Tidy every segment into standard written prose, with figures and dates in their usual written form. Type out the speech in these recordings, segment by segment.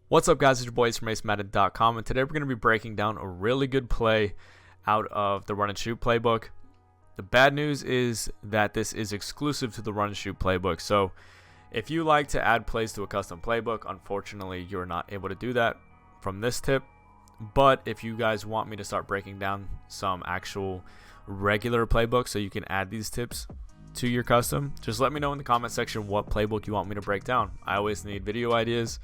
What's up, guys? It's your boys from Madden.com, and today we're going to be breaking down a really good play out of the Run and Shoot Playbook. The bad news is that this is exclusive to the Run and Shoot Playbook, so if you like to add plays to a custom playbook, unfortunately you're not able to do that from this tip. But if you guys want me to start breaking down some actual regular playbooks so you can add these tips to your custom, just let me know in the comment section what playbook you want me to break down. I always need video ideas,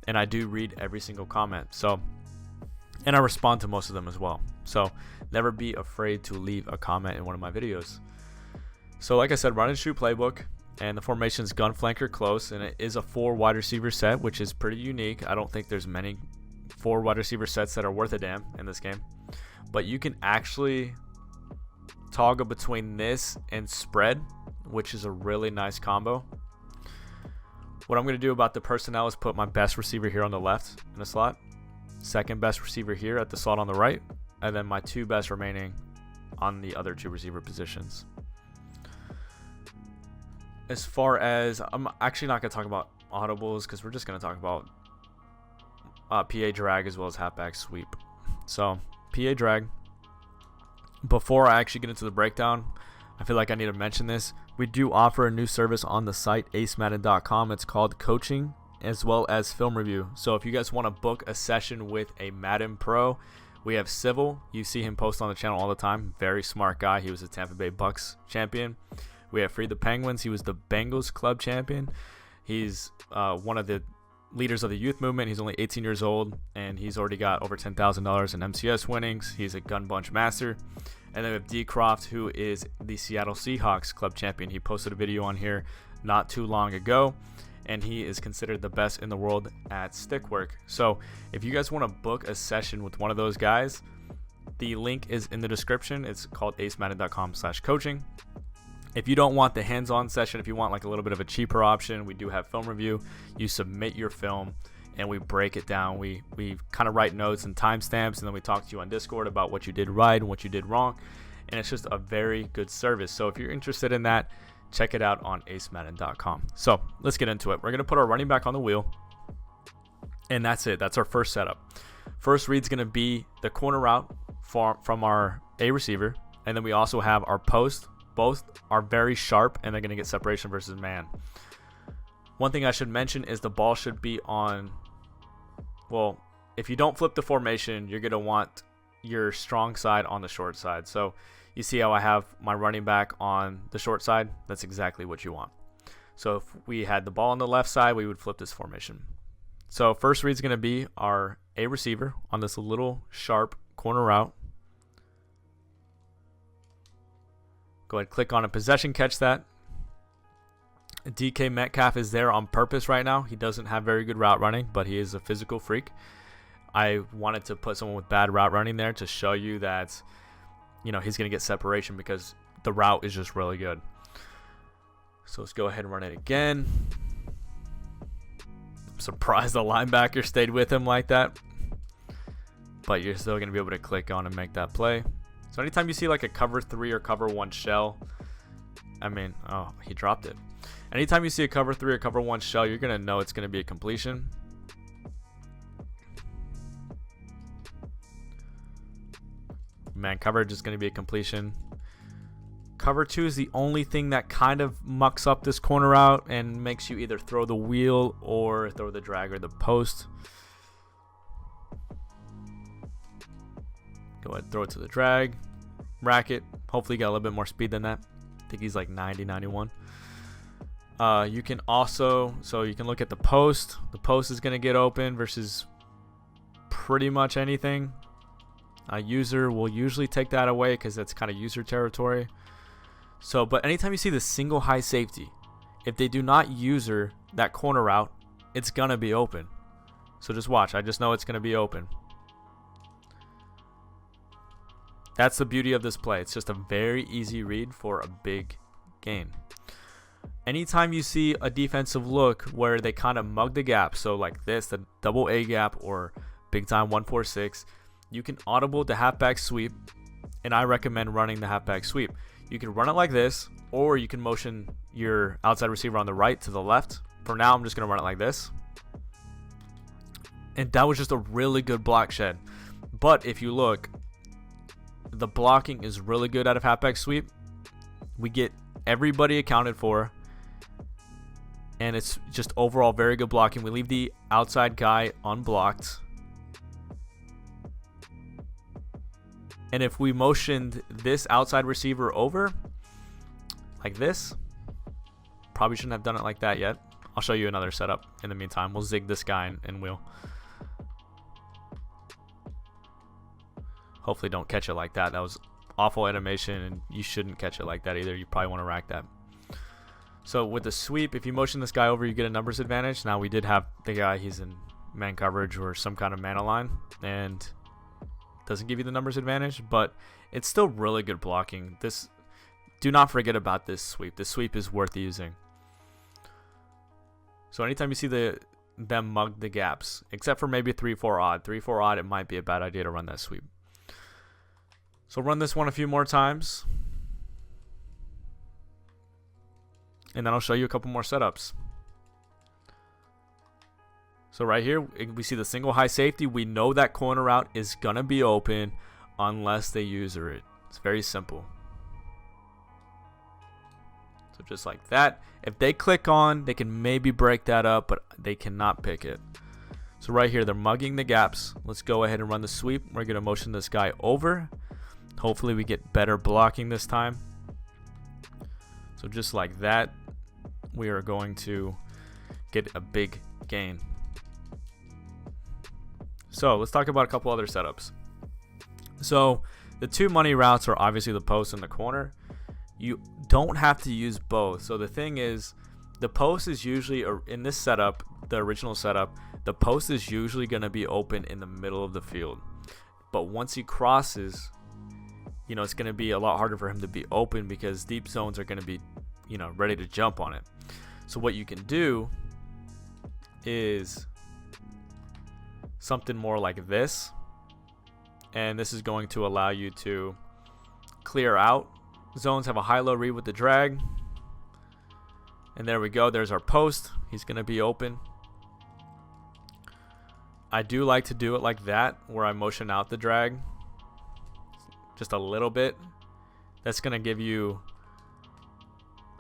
and I do read every single comment, and I respond to most of them as well. So never be afraid to leave a comment in one of my videos. So like I said, Run and Shoot Playbook, and the formation is gun flanker close, and it is a 4 wide receiver set, which is pretty unique. I don't think there's many 4 wide receiver sets that are worth a damn in this game, but you can actually toggle between this and spread, which is a really nice combo. What I'm going to do about the personnel is put my best receiver here on the left in the slot, second best receiver here at the slot on the right, and then my 2 best remaining on the other 2 receiver positions. As far as, I'm actually not going to talk about audibles because we're just going to talk about PA drag as well as halfback sweep. So PA drag, before I actually get into the breakdown, I feel like I need to mention this. We do offer a new service on the site, acemadden.com. It's called coaching as well as film review. So if you guys want to book a session with a Madden pro, we have Civil. You see him post on the channel all the time. Very smart guy. He was a Tampa Bay Bucks champion. We have Free the Penguins. He was the Bengals club champion. He's one of the leaders of the youth movement. He's only 18 years old, and he's already got over $10,000 in MCS winnings. He's a gun bunch master. And then we have D. Croft, who is the Seattle Seahawks club champion. He posted a video on here not too long ago, and he is considered the best in the world at stick work. So if you guys want to book a session with one of those guys, the link is in the description. It's called acemadden.com/coaching. If you don't want the hands-on session, if you want like a little bit of a cheaper option, we do have film review. You submit your film and we break it down. We kind of write notes and timestamps, and then we talk to you on Discord about what you did right and what you did wrong. And it's just a very good service. So if you're interested in that, check it out on acemadden.com. So let's get into it. We're going to put our running back on the wheel, and that's it. That's our first setup. First read's going to be the corner route from our A receiver, and then we also have our post. Both are very sharp, and they're going to get separation versus man. One thing I should mention is the ball should be on, well, if you don't flip the formation, you're going to want your strong side on the short side. So you see how I have my running back on the short side? That's exactly what you want. So if we had the ball on the left side, we would flip this formation. So first read is going to be our A receiver on this little sharp corner route. Go ahead, click on a possession, catch that. DK Metcalf is there on purpose right now. He doesn't have very good route running, but he is a physical freak. I wanted to put someone with bad route running there to show you that, you know, he's going to get separation because the route is just really good. So let's go ahead and run it again. I'm surprised the linebacker stayed with him like that, but you're still going to be able to click on and make that play. So anytime you see like a cover 3 or cover 1 shell, oh, he dropped it. Anytime you see a cover 3 or cover 1 shell, you're going to know it's going to be a completion. Man coverage is going to be a completion. Cover 2 is the only thing that kind of mucks up this corner out and makes you either throw the wheel or throw the drag or the post. Go ahead, throw it to the drag, rack it. Hopefully you got a little bit more speed than that. I think he's like 90, 91. You can also, so you can look at the post. The post is going to get open versus pretty much anything. A user will usually take that away because that's kind of user territory. So, but anytime you see the single high safety, if they do not user that corner route, it's going to be open. So just watch. I just know it's going to be open. That's the beauty of this play. It's just a very easy read for a big gain. Anytime you see a defensive look where they kind of mug the gap, so like this, the double A gap or big time 1-4-6, you can audible the halfback sweep, and I recommend running the halfback sweep. You can run it like this, or you can motion your outside receiver on the right to the left. For now, I'm just going to run it like this. And that was just a really good block shed. But if you look, the blocking is really good out of halfback sweep. We get everybody accounted for. And it's just overall very good blocking. We leave the outside guy unblocked. And if we motioned this outside receiver over, like this, probably shouldn't have done it like that yet. I'll show you another setup in the meantime. We'll zig this guy and we'll hopefully don't catch it like that. That was awful animation, and you shouldn't catch it like that either. You probably want to rack that. So with the sweep, if you motion this guy over, you get a numbers advantage. Now we did have the guy, he's in man coverage or some kind of man align, and doesn't give you the numbers advantage, but it's still really good blocking. This, do not forget about this sweep. This sweep is worth using. So anytime you see them mug the gaps, except for maybe 3-4 odd. 3-4 odd, it might be a bad idea to run that sweep. So run this one a few more times. And then I'll show you a couple more setups. So right here, we see the single high safety. We know that corner route is going to be open unless they user it. It's very simple. So just like that. If they click on, they can maybe break that up, but they cannot pick it. So right here, they're mugging the gaps. Let's go ahead and run the sweep. We're going to motion this guy over. Hopefully we get better blocking this time. So just like that, we are going to get a big gain. So let's talk about a couple other setups. So the two money routes are obviously the post and the corner. You don't have to use both. So the thing is, the post is usually, in this setup, the original setup, the post is usually going to be open in the middle of the field. But once he crosses, you know, it's going to be a lot harder for him to be open because deep zones are going to be, you know, ready to jump on it. So what you can do is something more like this, and this is going to allow you to clear out zones, have a high-low read with the drag, and there we go. There's our post. He's going to be open. I do like to do it like that, where I motion out the drag just a little bit. That's going to give you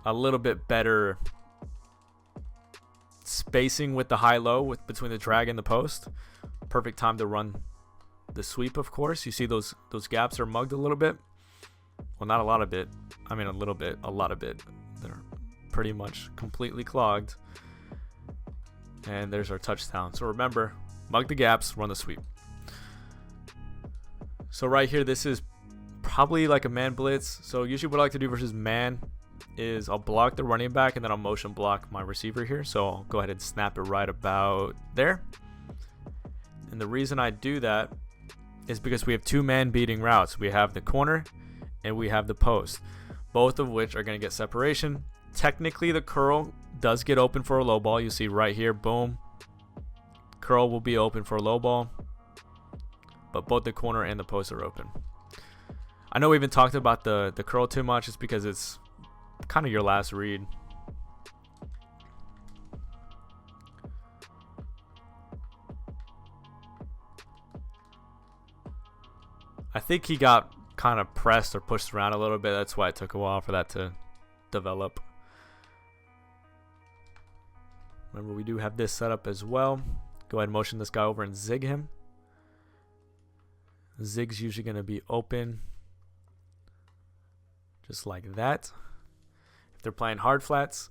a little bit better spacing with the high-low between the drag and the post. Perfect time to run the sweep, of course. You see those gaps are mugged a little bit. Well, not a lot of bit. I mean a little bit, a lot of bit. They're pretty much completely clogged. And there's our touchdown. So remember, mug the gaps, run the sweep. So right here, this is probably like a man blitz. So usually what I like to do versus man is I'll block the running back and then I'll motion block my receiver here. So I'll go ahead and snap it right about there. And the reason I do that is because we have two man beating routes. We have the corner and we have the post, both of which are going to get separation. Technically, the curl does get open for a low ball. You see right here, boom. Curl will be open for a low ball, but both the corner and the post are open. I know we haven't talked about the curl too much. It's because it's kind of your last read. I think he got kind of pressed or pushed around a little bit. That's why it took a while for that to develop. Remember, we do have this set up as well. Go ahead and motion this guy over and zig him. Zig's usually going to be open just like that. If they're playing hard flats,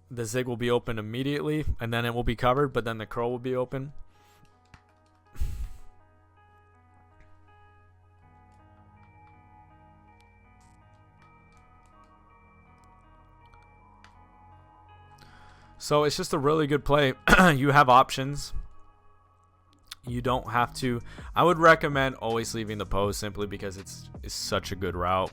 the zig will be open immediately and then it will be covered, but then the curl will be open. So it's just a really good play. You have options. You don't have to. I would recommend always leaving the post simply because it's such a good route.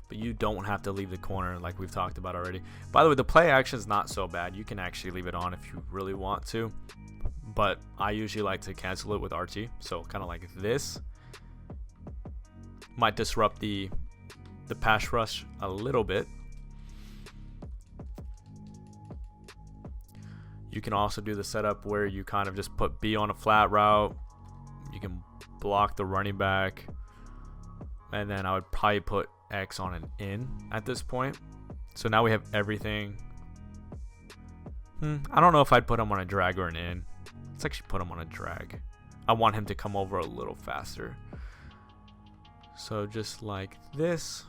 But you don't have to leave the corner like we've talked about already. By the way, the play action is not so bad. You can actually leave it on if you really want to. But I usually like to cancel it with RT. So kind of like this. Might disrupt the pass rush a little bit. You can also do the setup where you kind of just put B on a flat route. You can block the running back. And then I would probably put X on an in at this point. So now we have everything. I don't know if I'd put him on a drag or an in. Let's actually put him on a drag. I want him to come over a little faster. So just like this.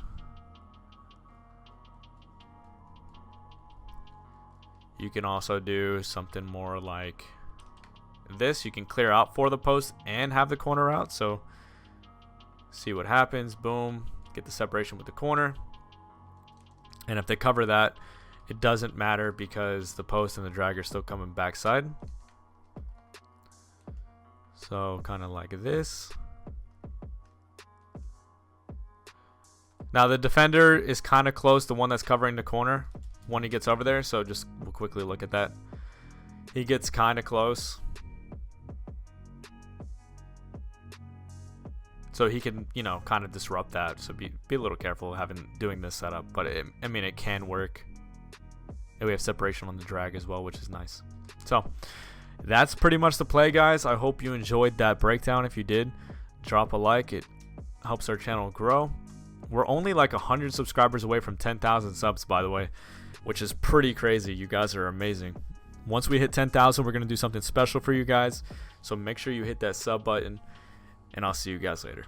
You can also do something more like this. You can clear out for the post and have the corner out. So see what happens. Boom. Get the separation with the corner. And if they cover that, it doesn't matter because the post and the drag are still coming backside. So kind of like this. Now the defender is kind of close, the one that's covering the corner when he gets over there. So just we'll quickly look at that. He gets kind of close. So he can, you know, kind of disrupt that. So be a little careful doing this setup. But I mean, it can work. And we have separation on the drag as well, which is nice. So that's pretty much the play, guys. I hope you enjoyed that breakdown. If you did, drop a like. It helps our channel grow. We're only like 100 subscribers away from 10,000 subs, by the way, which is pretty crazy. You guys are amazing. Once we hit 10,000, we're going to do something special for you guys. So make sure you hit that sub button, and I'll see you guys later.